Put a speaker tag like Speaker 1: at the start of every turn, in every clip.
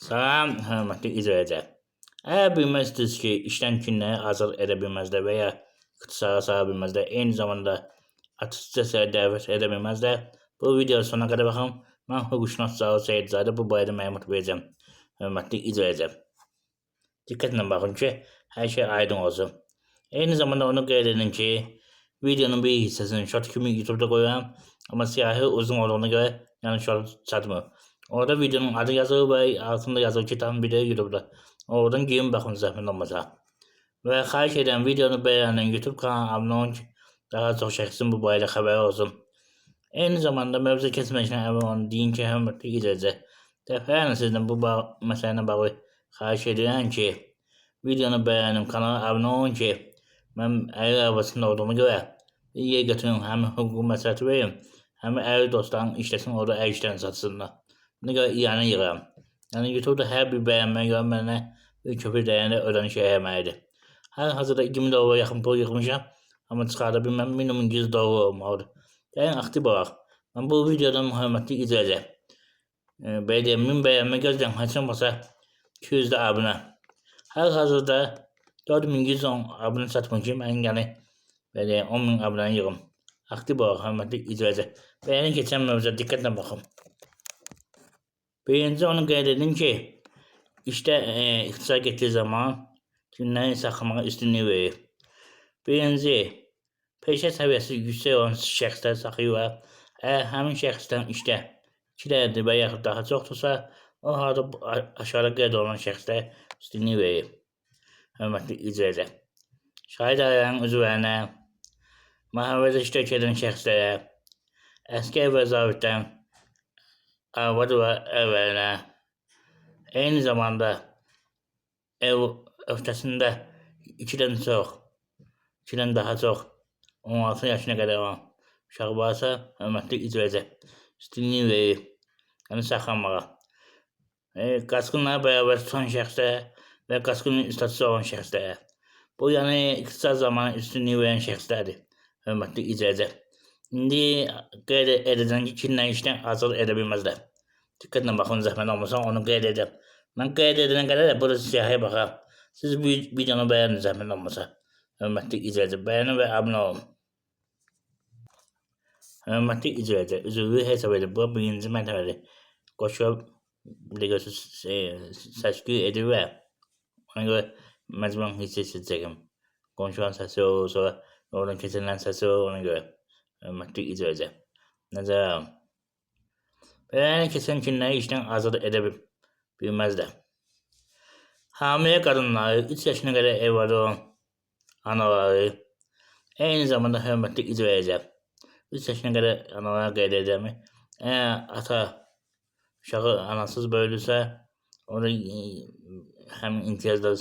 Speaker 1: Salam, hörmətli izləyicilər. Əgər bilməzdiniz ki, işdən günləri azad edə bilməzlər və ya ixtisara sala bilməzlər, eyni zamanda attestasiyaya dəvət edə bilməzlər, bu videonun sonuna qədər baxın. Mən hüquqşünas Cavad Seyidzadə bu barədə məlumat verəcəm. Hörmətli izləyicilər. Diqqətlə baxın ki, hər şey aydın olsun. Eyni zamanda onu qeyd edin ki, videonun bir hissəsini short kimi YouTube'da qoyuram, amma siyahı uzun olduğuna görə yəni short çatmır. Orada videonun adı yazılır ve altında yazılır ki tam video YouTube'da. Oradan girin bakın zahmet olmasa. Ve xahiş eden videonu beğenin, YouTube kanalına abone olun ki daha çok şəxsin bu barədə xəbəri olsun. Eyni zamanda mövzu keçməmişdən əvvəl onu deyin ki, hörmətli izləyicilər, dəfələrlə sizdən bu məsələ bağlı xahiş edirəm ki, videonu beğenin, kanala abone olun ki, mən əri arabasında olduğuma görə bir yer götürün, həm hüquq məsləhəti verin, həm əri dostlarım işləsin, orada əl işlərini satsınlar. Buna görə iyanə yığıram. Yəni YouTube'da hər bir bəyənməyə görə mənə bir köpük dəyəndə ödəniş eləməlidir. Hal-hazırda $20 yaxın pul yığmışam, amma çıxarda bilməm, minimum $100 olmalıdır. Yəni aktiv olaq. Mən bu videodan hörmətli izləyicilər. Belə deyim, 1000 bəyənmə gözləyən, heç olmasa 200 də abunə. Hal-hazırda 4110 abunə çatmışım, mən yəni belə deyim, 10.000 abunə yığım. Aktiv olaq, hörmətli izləyicilər. Bəyəni keçən mövzuya diqqətlə baxın. Birinci onu qeyd edin ki, işdə ixtisar getdiyi zaman günləri saxlamağa üstünlük verir. Birinci, peşə səviyyəsi yüksək olan şəxslər saxlayırlar. Əgər həmin şəxsdən işdə 2 dərəcə və yaxud daha çoxdursa, o halda aşağıda qeyd olunan şəxslər üstünlük verir. Hörmətli izləyicilər. Şahid ailələrinin üzvlərinə, müharibədə iştirak edən şəxslərə, əskər və zabitlərin arvad və əvvəlinə, eyni zamanda ev öhdəsində 2-dən daha çox 16 yaşına qədər olan uşaq varsa, hörmətli izləyicilər, üstünlük verir, yəni saxlanmağa. Qaçqınlara bərabər tutan şəxslərə və qaçqının statusu olan şəxslərə. Bu, yəni ixtisar zamanı üstünlük verən şəxslərdir, hörmətli izləyicilər. İndi qeyd edəcəm ki, kimlər işdən azad edə bilməzlər. Diqqətlə baxın, zəhmət olmasa onu qeyd edəcəm. Mən qeyd edilən qədər də burada siyahıya baxaq. Siz bu videonu bəyənin, zəhmət olmasa. Hörmətli izləyicilər, bəyənin və abunə olun. Hörmətli izləyicilər, üzvlüyü hesab edin. Bu birinci mərtəbədir. Qoşulub səsküy edir və ona görə məcbur hiss edəcəyim. Qonşuların səsi olur, sonra oradan keçənlərin səsi olur, ona görə. Hörmətli izləyicilər, nəzərə alın. Beləliklə keçən günləri işdən azad edə bilməzlər. Hamilə qadınları, 3 yaşına qədər evladı olan anaları, eyni zamanda hörmətli izləyicilər, 3 yaşına qədər analara qeyd edəcəm. Əgər ata uşağı anasız böyüdürsə, orada həm imtiyazlar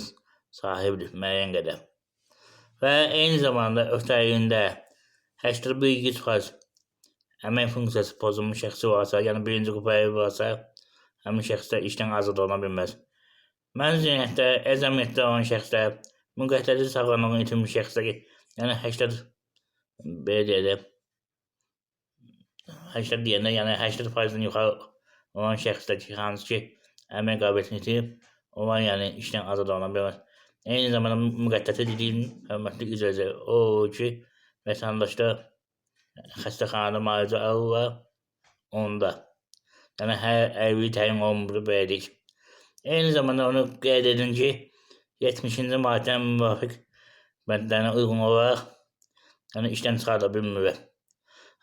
Speaker 1: sahibidir müəyyən qədər. Və eyni zamanda öhdəliyində 81% əmək funksiyası pozulmuş şəxsi varsa, yəni birinci qrup əyibi varsa, həmin şəxslər işdən azad oluna bilməz. Məzuniyyətdə, əzəmiyyətdə olan şəxslər, müqəddəli sağlamlığını itirmiş şəxslər, yəni 80%-dən yuxarı olan şəxslər ki, hansı ki, əmək qabiliyyətini itirib, onlar yəni işdən azad oluna bilməz. Eyni zamanda müqəddəti dediyim, hörmətli izləyicilər, o ki, vətəndaşlar xəstəxanada müalicə alırlar, onda. Yəni, hər əyvi təyin olunmur, belə deyik. Eyni zamanda onu qeyd edin ki, 70-ci maddənin müvafiq bəndlərinə uyğun olaraq yəni işdən çıxarda bilmirlər.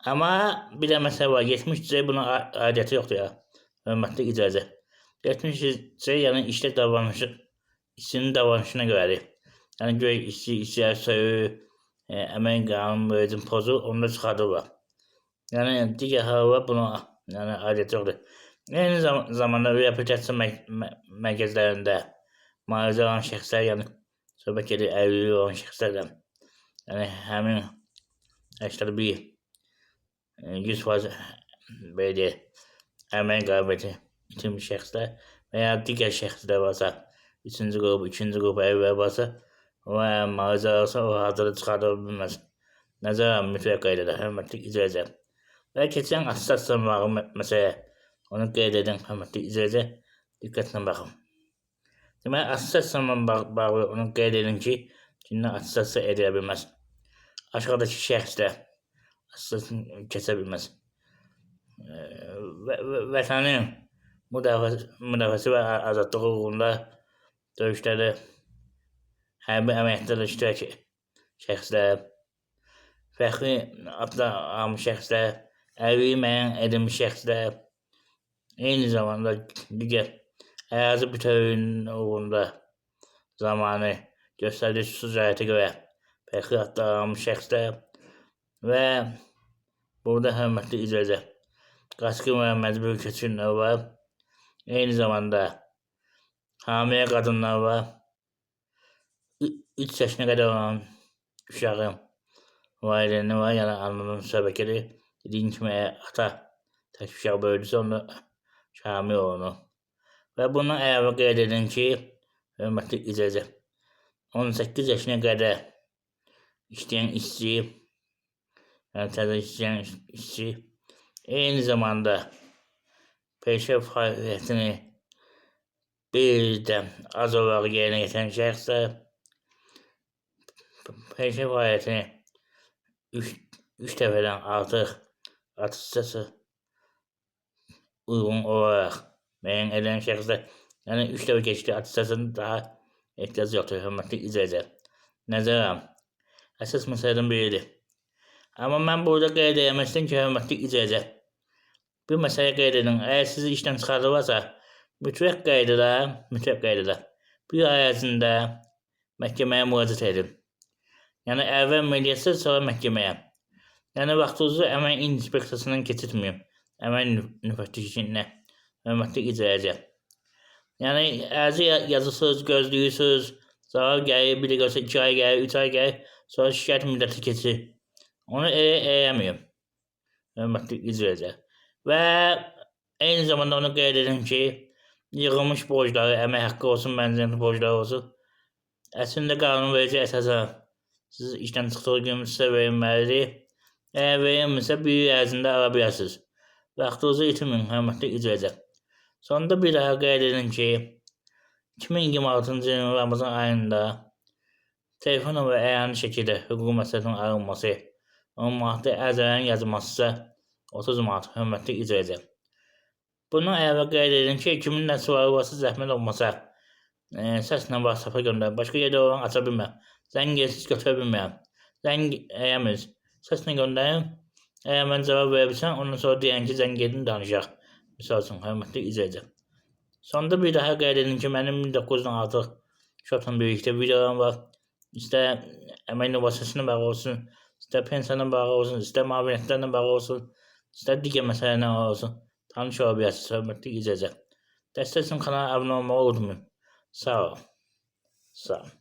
Speaker 1: Amma bir də məsələ var, 70C buna aidiyyəti yoxdur ya, hörmətli izləyicilər. 70C yəni işdə davranışı, işçinin davranışına görədir. Yəni, göy işçilər söyür, əmək qanun vericinin pozu, onu da çıxardırlar. Yəni, digər hallar buna aidiyyəti yoxdur. Eyni zamanda reabilitasiya mərkəzlərində müalicə olan şəxslər, yəni söhbət gedir əlilliyi olan şəxslərdən, yəni həmin 81, 100% belə deyək, əmək qabiliyyəti itirmiş şəxslər və ya digər şəxslər varsa, 3-cü qrup əlillər varsa, o müalicə alırsa, o hazırda çıxarda bilməz. Nəzərə mütləq qeyd edək, hörmətli izləyicilər. Və keçən attestasiya məsələ, onu qeyd edin, hörmətli izləyicilər. Diqqətlə baxın. Deməli, attestasiyayla bağlı onu qeyd edin ki, kimdən attestasiya edə bilməz. Aşağıdakı şəxslər attestasiyasını keçə bilməz. Vətənin müdafiəsi və azadlığı uğrunda döyüşlərdə, hərbi əməliyyatlarda iştirak şəxslər, fəxri adlar almış şəxslər, əlilliyi müəyyən edilmiş şəxslər, eyni zamanda digər ərazi bütövlüyünün uğrunda zamanı göstərdiyi xüsusiyyətə görə fəxri adlar almış şəxslər və burada hörmətli icazə qaçqın və məcburi köçkünlər var. Eyni zamanda hamilə qadınlar var. 3 yaşına qədər olan uşağın valideyni var, yəni ananın şəbəkəli. Dediyim kimi, ata tək uşaq böyüdüsə, onda şamil olunur. Və bundan əlavə qeyd edin ki, hörmətli icazə 18 yaşına qədər işləyən işçi, yəni təzə işləyən işçi, eyni zamanda peşə fəaliyyətini bir ildən az olaraq yerinə yetirən şəxslər, peşə fəaliyyətini 3 dəfədən artıq attestasiyaya uyğun olaraq müəyyən edən şəxslər, yəni 3 dəfə keçdi attestasiyasını daha ehtiyac yoxdur, hörmətli icazə. Nəzərəm, əsas məsələdən biridir. Amma mən burada qeyd etmək istəyirəm ki, hörmətli icazə, bir məsələ qeyd edin. Əgər sizi işdən çıxardılırsa, mütləq qaydada bir ay ərzində məhkəməyə müraciət edin. Yəni əvvəl mediasiya, sonra məhkəməyə. Yəni vaxtınızı əmək inspeksiyasından keçirtməyin, əmək müfəttişinə, hörmətli icazə. Yəni ərizə yazırsınız, gözləyirsiniz, cavab gəlir, bir də 2 ay gəlir, 3 ay gəlir, sonra şikayət müddəti keçir. Onu eləməyin, hörmətli icazə. Və eyni zamanda onu qeyd edin ki, yığılmış borcları, əmək haqqı olsun, bənzərli borcları olsun, əslində qanunverici əsasən siz işdən çıxdığı gün sizə verilməlidir. Əgər verilmirsə, bir il ərzində ala bilərsiniz. Vaxtınızı itirməyin, hörmətli icazə. Sonunda bir daha qeyd edin ki, 2026-cı ilin Ramazan ayında telefon və əyani şəkildə hüquq məsələsinin arınması, 10 manatlı ərzələrin yazılmasısa 30 manat, hörmətli icazə. Bundan əlavə qeyd edin ki, kimin sualı varsa zəhmət olmasa, səslə WhatsApp-a göndərin. Başqa yerdə olan aça bilməm. Zəng gəlsiz götürə bilməyəm. Zəng eləmir. Səslə göndərin. Əgər mən cavab verə bilsəm, ondan sonra deyən ki, zəng edin, danışaq. Misal üçün, hörmətli icazə. Sonunda bir daha qeyd edin ki, mənim 1900-dan artıq şotla birlikdə videolarım var. İstər əmək mübahisəsinə bağlı olsun, istər pensiyanla bağlı olsun, istər müavinətlərlə bağlı olsun, istər digər məsələlərlə olsun. Tanış ola bilərsiniz, hörmətli icazə. Dəstək üçün kanala abunə olmağı unutmayın. Sağ olun. Sağ olun.